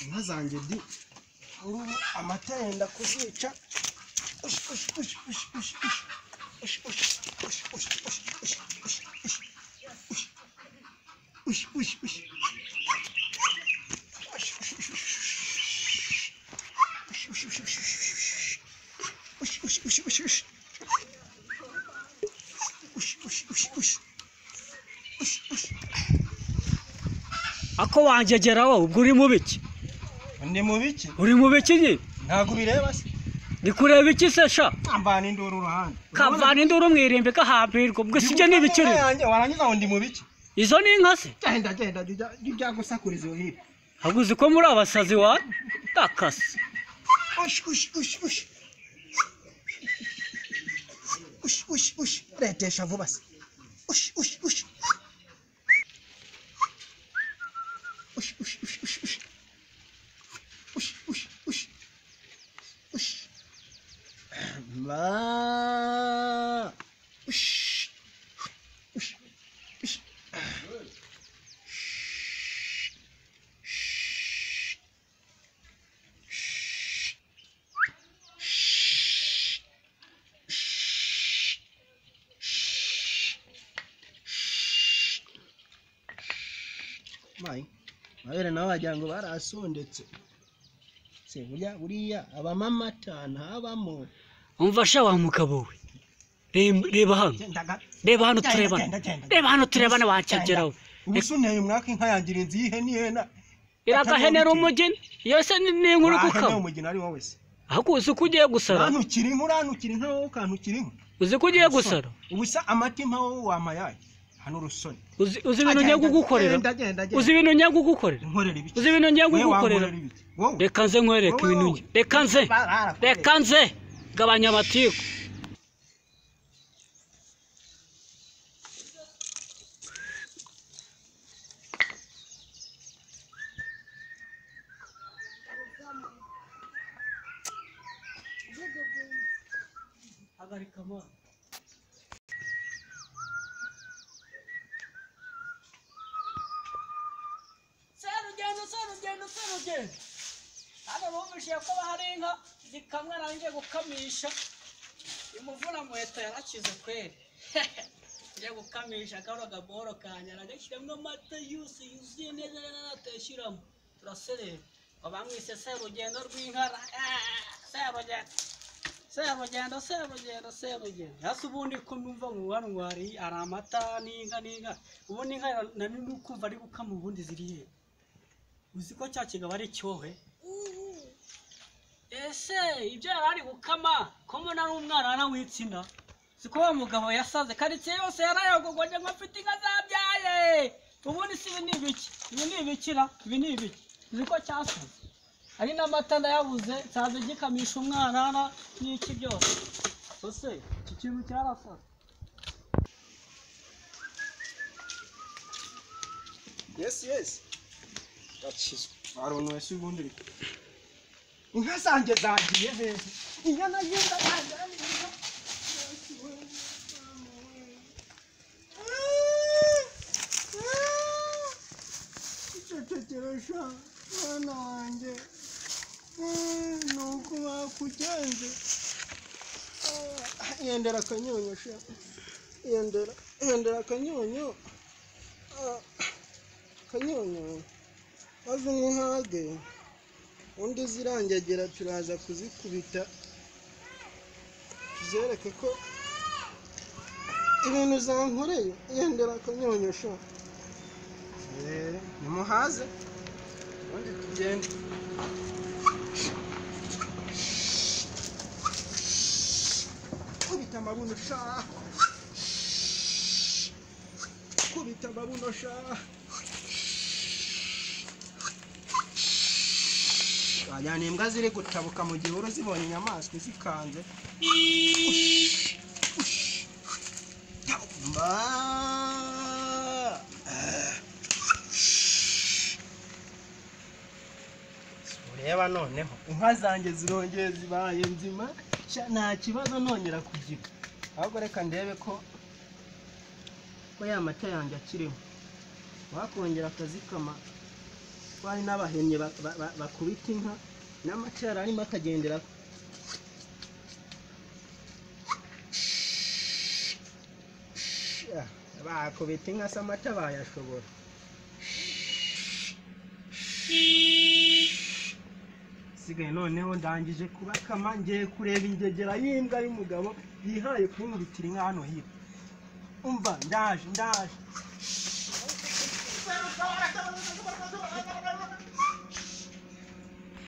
inka zanjye di ngubu amata yenda kuzica ako wanjegeraho ubwo uri mu biki ndi mu biki uri mu biki nyine ntago bireba se ndi kureba iki se sha ambana induru ruhande kavana induru mwirembe kahambirwa ubwo sije n'ibikiri yanjye warangiza ngo ndi mu biki izo ni inka se genda jya gusakuriza iyo hipe haguze ko muri abasazi wa takasi retesha vuba se mai mabere nawe wagira ngo barasondetse se buriya abamama tana habamo umva sha wa mugabo we reba hano turebana wacageraho ubusuneye umwaka inka yangira inzihe nihena iragahenera umugeni yose ni inkuru gukama umugeni ari wowe se ahubwo uzi ko ugiye gusara urantukira inka wowe ukantukira inka uzi ko ugiye gusara ubusa amatima wowe wamayaye hano rusoni uzi ibintu ngiye kugukorera uzi ibintu ngiye kugukorera uzi ibintu ngiye kugukorera reka nze nkwereke ibintu reka nze gabanya amatiku hagarika mwana serugendo hano bumvishije ko bahari inka zikamwa nanjye gukamisha imuvuna muheto yarakize kweri ngiye gukamisha akabura agaboro kanya nagashyiramo amata yose yuzuye neza natayashyiramo turaserera abamwise serugendo rw'inkara serugendo hasi ubundi ko numva mu hano hari amata n'inka ubundi inka nani nukumva ari gukama ubundi ziriye uzi ko cya kigabo ari cyohe ese ibyo yari gukama ko mbona n'umwana w'itsina siko wa mugabo yasaze karitsiye yose yarayogogoje ngo afite inka zabyaye ubundi si ibi ni ibiki uzi ko cyasaze ari n'amata ndayabuze nsaze gikamisha umwana n'iki byose ese iki kintu cyarasaze yes gakizwe aronwe wese ubundi inka zanjye zagiye hehe inyana yenda yagiye cecekesha mwana wanjye nuko bakugenze yendera akanyonyo sha yendera akanyonyo maze umuhage undi zirangegera turaza kuzikubita tuzereke ko ibintu zankoreye yendera akanyonyo sha nimuhaze ubundi tugende kubita amabuno sha wajyana imbwa ziri gutabuka mu gihuru zibonye inyamaswa zikanze ureba noneho inka zanjye zirongeye zibaye nzima nta kibazo nongera kugira ahubwo reka ndebe ko ya mata yanjye akirimo wakongera akazikama twari n'abahennye bakubita inka n'amata yari arimo akagendera bakubita inka se amata bayashobora sigaye noneho ndangije kubakama ngiye kureba ingegera y'imbwa y'umugabo yihaye kunkubitira inka hano hino umva ndaje